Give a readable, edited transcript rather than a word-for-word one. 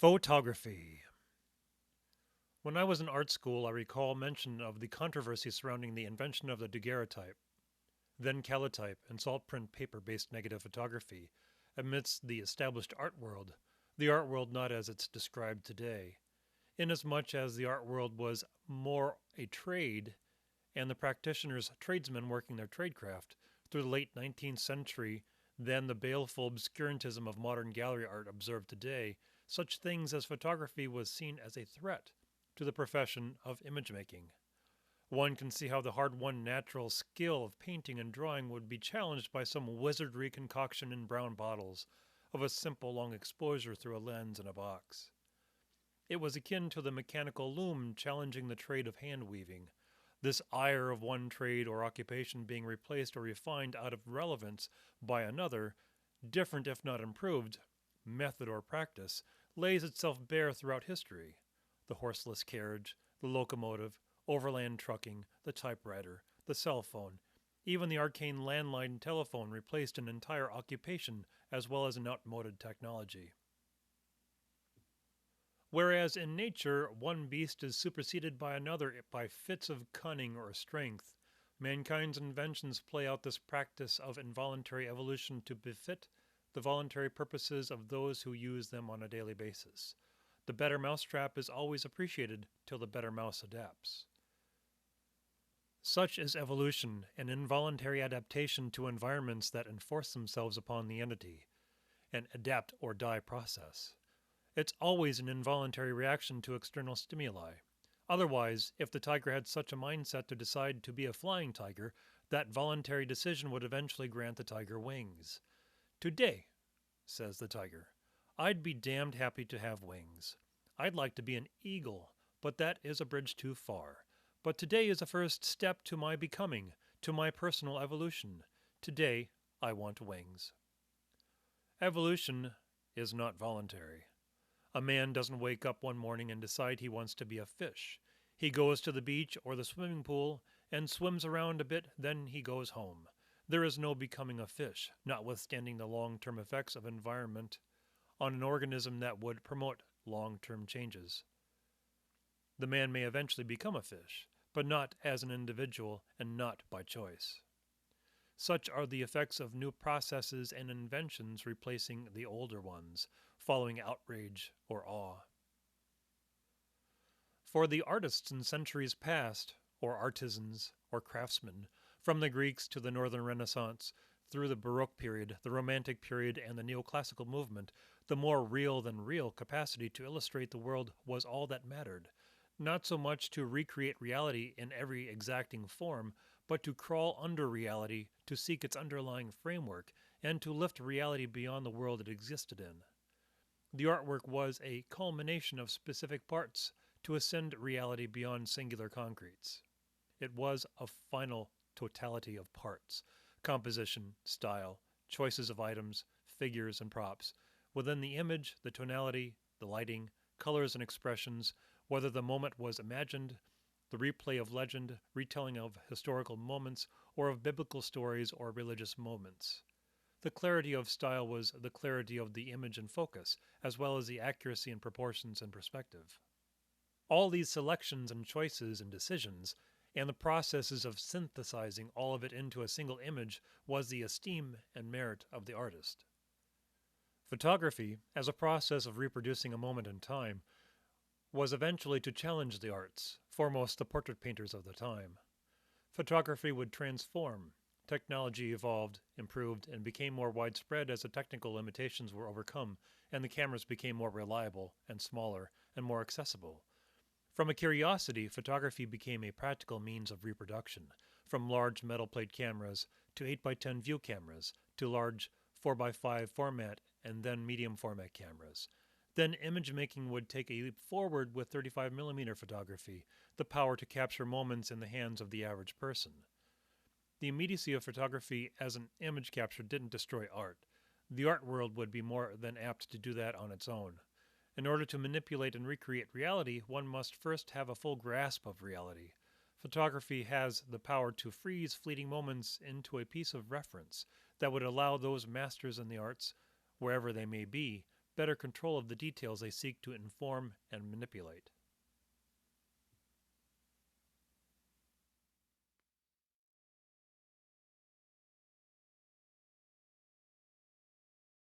Photography. When I was in art school, I recall mention of the controversy surrounding the invention of the daguerreotype, then calotype, and salt print paper based negative photography amidst the established art world, the art world not as it's described today, inasmuch as the art world was more a trade and the practitioners tradesmen working their tradecraft through the late 19th century than the baleful obscurantism of modern gallery art observed today. Such things as photography was seen as a threat to the profession of image making. One can see how the hard won natural skill of painting and drawing would be challenged by some wizardry concoction in brown bottles of a simple long exposure through a lens in a box. It was akin to the mechanical loom challenging the trade of hand weaving, this ire of one trade or occupation being replaced or refined out of relevance by another, different if not improved, method or practice, lays itself bare throughout history. The horseless carriage, the locomotive, overland trucking, the typewriter, the cell phone, even the arcane landline telephone replaced an entire occupation as well as an outmoded technology. Whereas in nature, one beast is superseded by another by fits of cunning or strength, mankind's inventions play out this practice of involuntary evolution to befit the voluntary purposes of those who use them on a daily basis. The better mousetrap is always appreciated till the better mouse adapts. Such is evolution, an involuntary adaptation to environments that enforce themselves upon the entity, an adapt or die process. It's always an involuntary reaction to external stimuli. Otherwise, if the tiger had such a mindset to decide to be a flying tiger, that voluntary decision would eventually grant the tiger wings. Today, says the tiger, I'd be damned happy to have wings. I'd like to be an eagle, but that is a bridge too far. But today is a first step to my becoming, to my personal evolution. Today, I want wings. Evolution is not voluntary. A man doesn't wake up one morning and decide he wants to be a fish. He goes to the beach or the swimming pool and swims around a bit, then he goes home. There is no becoming a fish, notwithstanding the long-term effects of environment on an organism that would promote long-term changes. The man may eventually become a fish, but not as an individual and not by choice. Such are the effects of new processes and inventions replacing the older ones, following outrage or awe. For the artists in centuries past, or artisans, or craftsmen, from the Greeks to the Northern Renaissance, through the Baroque period, the Romantic period, and the Neoclassical movement, the more real than real capacity to illustrate the world was all that mattered. Not so much to recreate reality in every exacting form, but to crawl under reality to seek its underlying framework and to lift reality beyond the world it existed in. The artwork was a culmination of specific parts to ascend reality beyond singular concretes. It was a final totality of parts, composition, style, choices of items, figures, and props. Within the image, the tonality, the lighting, colors, and expressions, whether the moment was imagined, the replay of legend, retelling of historical moments, or of biblical stories or religious moments. The clarity of style was the clarity of the image and focus, as well as the accuracy in proportions and perspective. All these selections and choices and decisions, and the processes of synthesizing all of it into a single image, was the esteem and merit of the artist. Photography, as a process of reproducing a moment in time, was eventually to challenge the arts, foremost the portrait painters of the time. Photography would transform. Technology evolved, improved, and became more widespread as the technical limitations were overcome and the cameras became more reliable and smaller and more accessible. From a curiosity, photography became a practical means of reproduction, from large metal plate cameras to 8x10 view cameras to large 4x5 format and then medium format cameras. Then image making would take a leap forward with 35mm photography, the power to capture moments in the hands of the average person. The immediacy of photography as an image capture didn't destroy art. The art world would be more than apt to do that on its own. In order to manipulate and recreate reality, one must first have a full grasp of reality. Photography has the power to freeze fleeting moments into a piece of reference that would allow those masters in the arts, wherever they may be, better control of the details they seek to inform and manipulate.